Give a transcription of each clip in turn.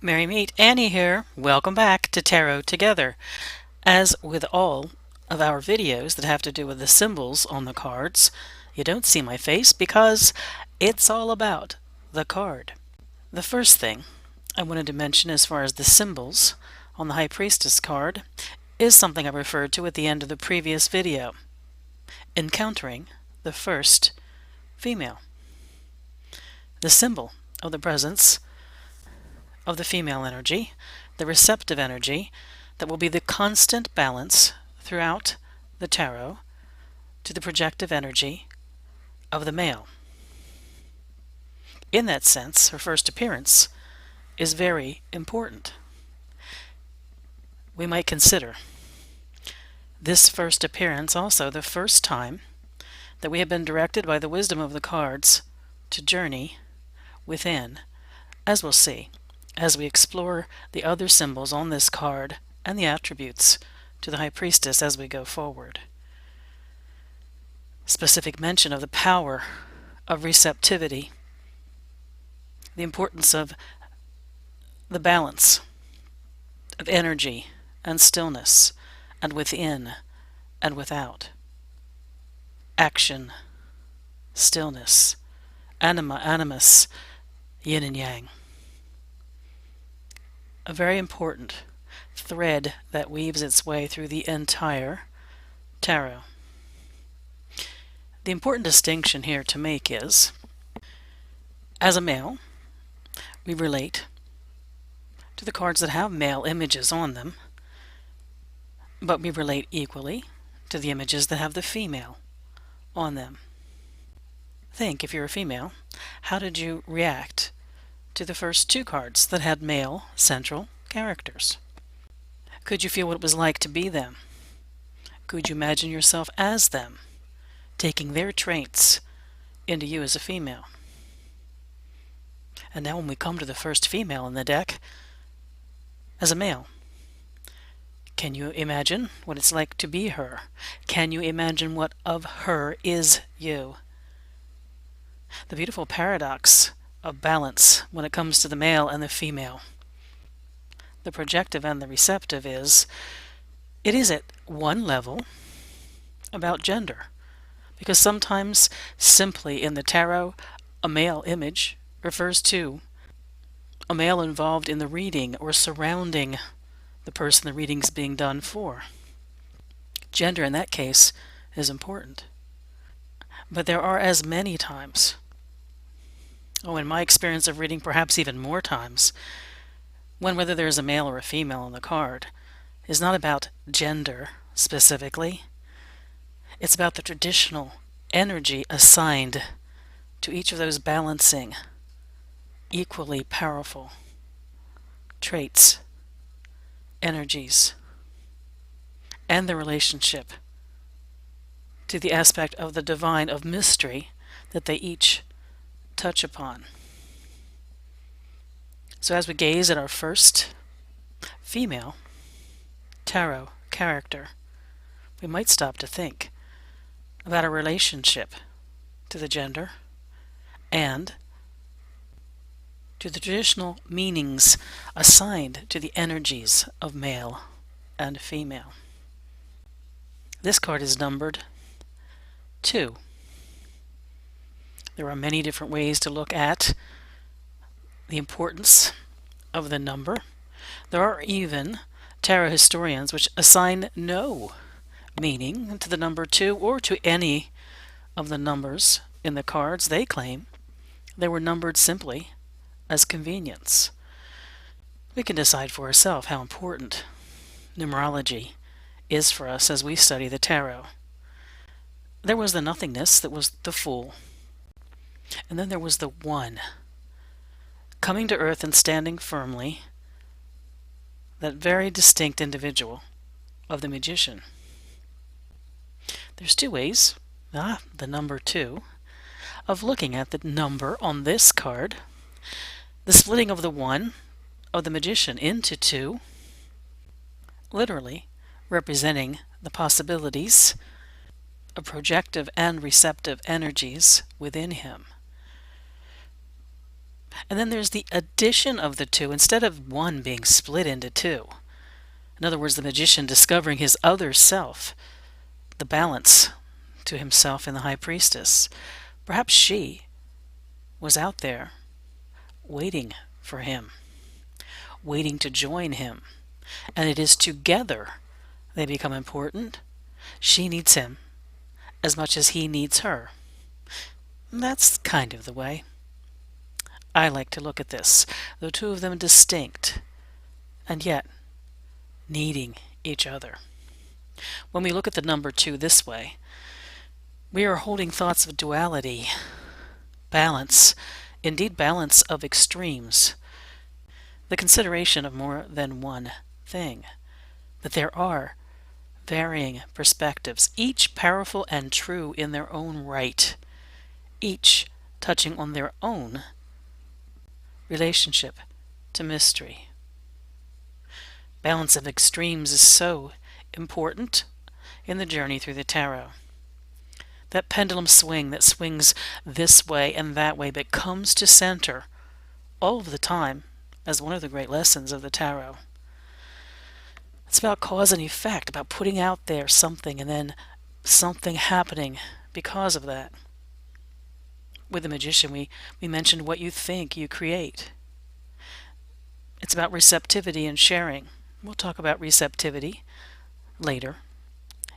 Merry Meet, Annie here. Welcome back to Tarot Together. As with all of our videos that have to do with the symbols on the cards, you don't see my face because it's all about the card. The first thing I wanted to mention as far as the symbols on the High Priestess card is something I referred to at the end of the previous video. Encountering the first female. The symbol of the presence of the female energy, the receptive energy, that will be the constant balance throughout the tarot to the projective energy of the male. In that sense, her first appearance is very important. We might consider this first appearance also the first time that we have been directed by the wisdom of the cards to journey within, as we'll see, as we explore the other symbols on this card and the attributes to the High Priestess as we go forward. Specific mention of the power of receptivity, the importance of the balance of energy and stillness, and within and without, action, stillness, anima, animus, yin and yang. A very important thread that weaves its way through the entire tarot. The important distinction here to make is, as a male, we relate to the cards that have male images on them, but we relate equally to the images that have the female on them. Think, if you're a female, how did you react to the first two cards that had male central characters? Could you feel what it was like to be them? Could you imagine yourself as them, taking their traits into you as a female? And now when we come to the first female in the deck, as a male, can you imagine what it's like to be her? Can you imagine what of her is you? The beautiful paradox of balance when it comes to the male and the female, the projective and the receptive, is it is at one level about gender, because sometimes simply in the tarot a male image refers to a male involved in the reading or surrounding the person the reading's being done for. Gender in that case is important. But there are as many times, in my experience of reading perhaps even more times, when whether there's a male or a female on the card is not about gender specifically. It's about the traditional energy assigned to each of those balancing, equally powerful traits, energies, and the relationship to the aspect of the divine, of mystery, that they each touch upon. So as we gaze at our first female tarot character, we might stop to think about a relationship to the gender and to the traditional meanings assigned to the energies of male and female. This card is numbered 2. There are many different ways to look at the importance of the number. There are even tarot historians which assign no meaning to the number 2 or to any of the numbers in the cards. They claim they were numbered simply as convenience. We can decide for ourselves how important numerology is for us as we study the tarot. There was the nothingness that was the Fool, and then there was the One, coming to earth and standing firmly, that very distinct individual of the Magician. There's two ways, the number 2, of looking at the number on this card. The splitting of the 1 of the Magician into 2, literally representing the possibilities of projective and receptive energies within him. And then there's the addition of the two instead of one being split into two. In other words, the magician discovering his other self, the balance to himself in the high priestess. Perhaps she was out there waiting for him, waiting to join him. And it is together they become important. She needs him as much as he needs her. That's kind of the way I like to look at this. The two of them distinct, and yet needing each other. When we look at the number 2 this way, we are holding thoughts of duality, balance, indeed balance of extremes, the consideration of more than one thing, that there are varying perspectives, each powerful and true in their own right, each touching on their own relationship to mystery. Balance of extremes is so important in the journey through the tarot. That pendulum swing that swings this way and that way but comes to center all of the time as one of the great lessons of the tarot. It's about cause and effect, about putting out there something and then something happening because of that. With the magician, we mentioned what you think, you create. It's about receptivity and sharing. We'll talk about receptivity later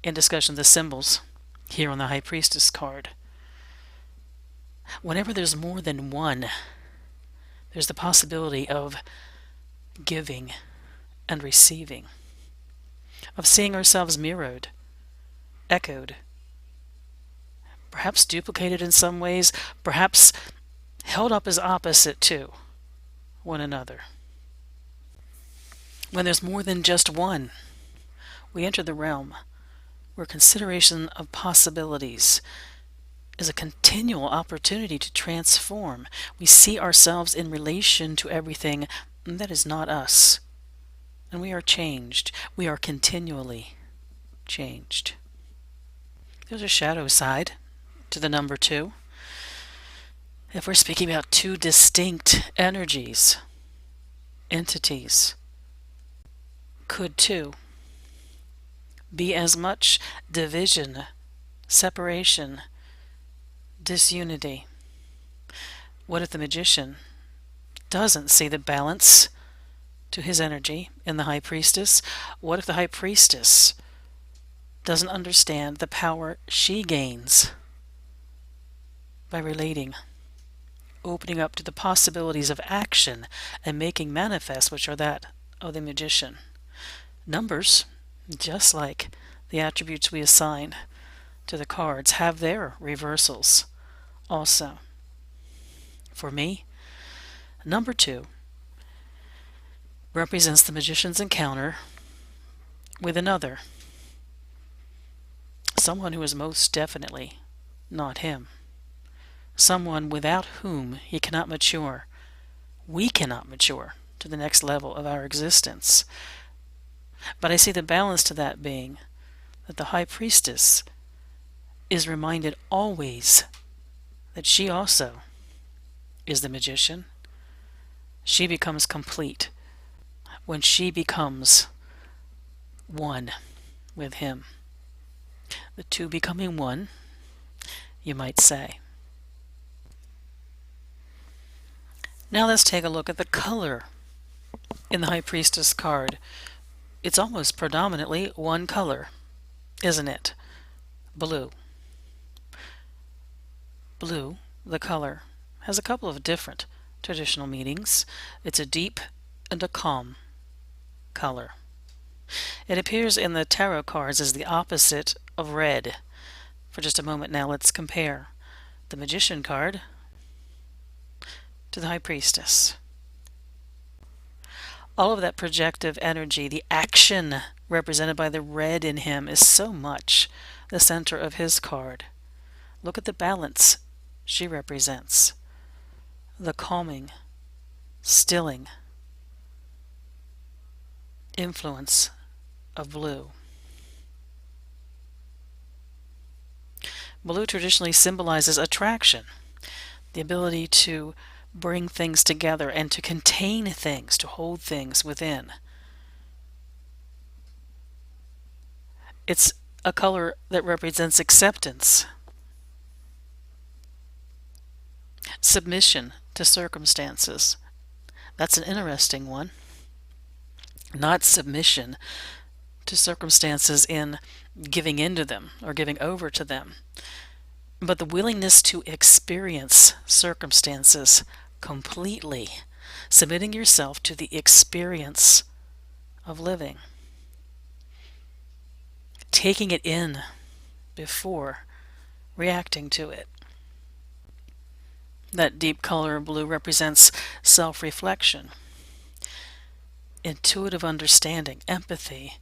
in discussion of the symbols here on the High Priestess card. Whenever there's more than one, there's the possibility of giving and receiving, of seeing ourselves mirrored, echoed, perhaps duplicated in some ways, perhaps held up as opposite to one another. When there's more than just one, we enter the realm where consideration of possibilities is a continual opportunity to transform. We see ourselves in relation to everything that is not us. And we are changed. We are continually changed. There's a shadow side to the number 2. If we're speaking about two distinct energies, entities, could two be as much division, separation, disunity? What if the magician doesn't see the balance to his energy in the High Priestess? What if the High Priestess doesn't understand the power she gains by relating, opening up to the possibilities of action and making manifest, which are that of the magician? Numbers, just like the attributes we assign to the cards, have their reversals also. For me, number 2 represents the magician's encounter with another, someone who is most definitely not him, someone without whom he cannot mature. We cannot mature to the next level of our existence. But I see the balance to that being that the High Priestess is reminded always that she also is the magician. She becomes complete when she becomes one with him. The two becoming one, you might say. Now let's take a look at the color in the High Priestess card. It's almost predominantly one color, isn't it? Blue. Blue, the color, has a couple of different traditional meanings. It's a deep and a calm color. It appears in the tarot cards as the opposite of red. For just a moment now, let's compare the Magician card to the High Priestess. All of that projective energy, the action represented by the red in him, is so much the center of his card. Look at the balance she represents. The calming, stilling influence of blue. Blue traditionally symbolizes attraction, the ability to bring things together and to contain things, to hold things within. It's a color that represents acceptance, submission to circumstances. That's an interesting one. Not submission to circumstances in giving into them or giving over to them, but the willingness to experience circumstances completely, submitting yourself to the experience of living, taking it in before reacting to it. That deep color blue represents self-reflection, intuitive understanding, empathy,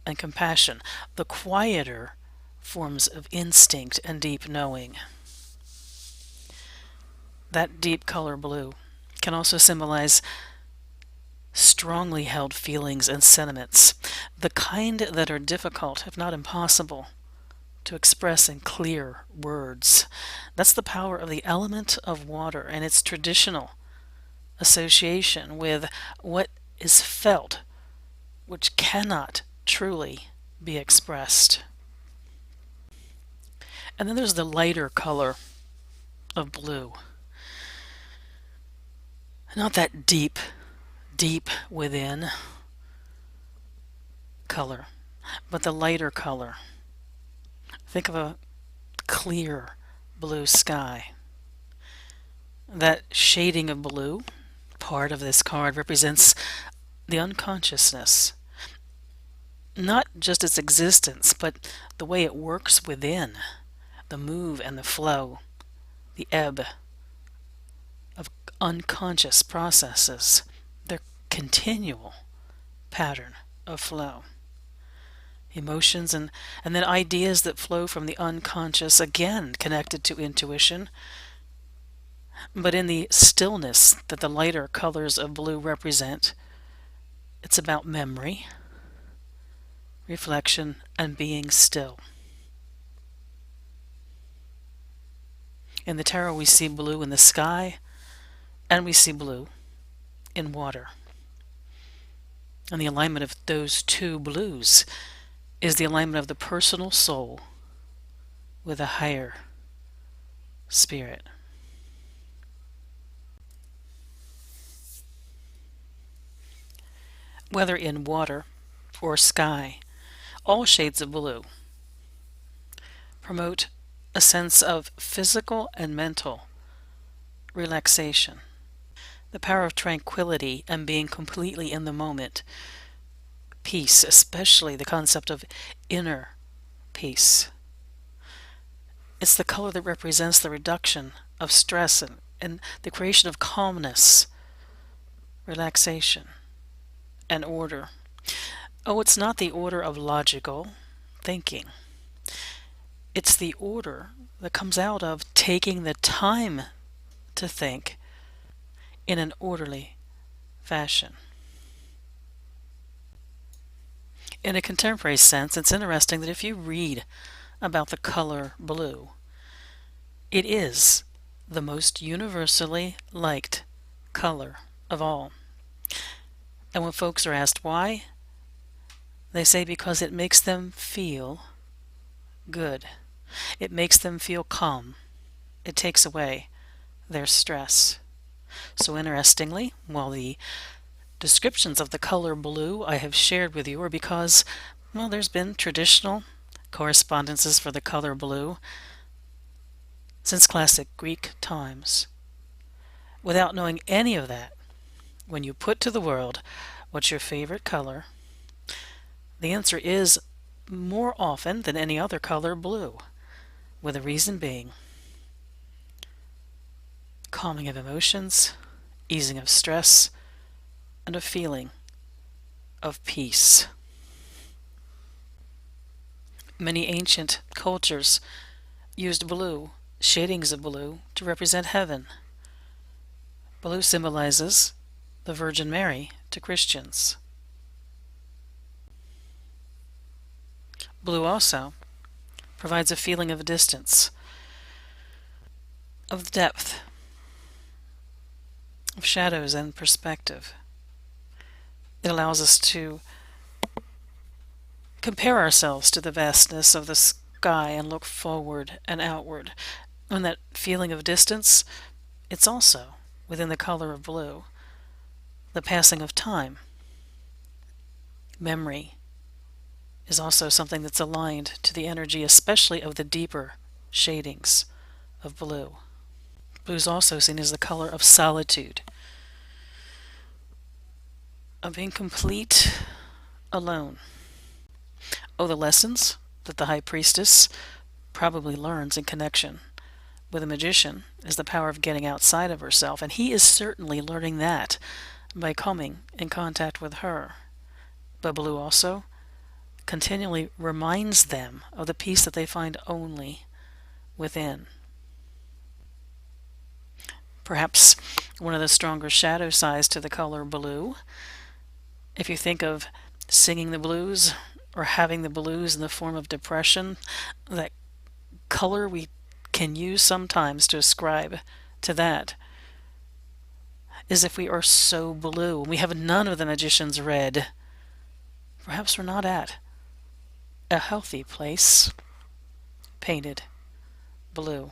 and compassion, the quieter forms of instinct and deep knowing. That deep color blue can also symbolize strongly held feelings and sentiments, the kind that are difficult, if not impossible, to express in clear words. That's the power of the element of water and its traditional association with what is felt, which cannot truly be expressed. And then there's the lighter color of blue. Not that deep, deep within color, but the lighter color. Think of a clear blue sky. That shading of blue, part of this card, represents the unconsciousness. Not just its existence, but the way it works within, the move and the flow, the ebb of unconscious processes, their continual pattern of flow. Emotions and then ideas that flow from the unconscious, again connected to intuition, but in the stillness that the lighter colors of blue represent, it's about memory, reflection, and being still. In the tarot, we see blue in the sky, and we see blue in water. And the alignment of those two blues is the alignment of the personal soul with a higher spirit. Whether in water or sky, all shades of blue promote a sense of physical and mental relaxation, the power of tranquility and being completely in the moment, peace, especially the concept of inner peace. It's the color that represents the reduction of stress and the creation of calmness, relaxation, and order. Oh, it's not the order of logical thinking. It's the order that comes out of taking the time to think in an orderly fashion. In a contemporary sense, it's interesting that if you read about the color blue, it is the most universally liked color of all. And when folks are asked why, they say because it makes them feel good. It makes them feel calm. It takes away their stress. So interestingly, while the descriptions of the color blue I have shared with you are because, well, there's been traditional correspondences for the color blue since classic Greek times. Without knowing any of that, when you put to the world what's your favorite color, the answer is more often than any other color blue, with a reason being calming of emotions, easing of stress, and a feeling of peace. Many ancient cultures used blue, shadings of blue, to represent heaven. Blue symbolizes the Virgin Mary to Christians. Blue also provides a feeling of distance, of depth, of shadows and perspective. It allows us to compare ourselves to the vastness of the sky and look forward and outward. And that feeling of distance, it's also within the color of blue. The passing of time. Memory is also something that's aligned to the energy, especially of the deeper shadings of blue. Blue is also seen as the color of solitude, of being complete alone. Oh, the lessons that the High Priestess probably learns in connection with a magician is the power of getting outside of herself, and he is certainly learning that by coming in contact with her. But blue also continually reminds them of the peace that they find only within. Perhaps one of the stronger shadow sides to the color blue, if you think of singing the blues or having the blues in the form of depression, that color we can use sometimes to ascribe to that is if we are so blue and we have none of the magician's red, perhaps we're not at a healthy place painted blue.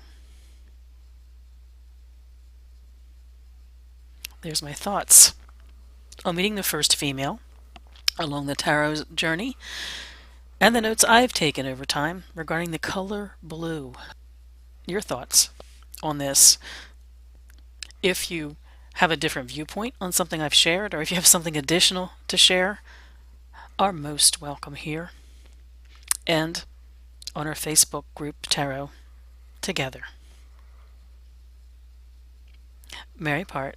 There's my thoughts on meeting the first female along the tarot journey and the notes I've taken over time regarding the color blue. Your thoughts on this? If you have a different viewpoint on something I've shared, or if you have something additional to share, are most welcome here and on our Facebook group Tarot Together. Mary Part.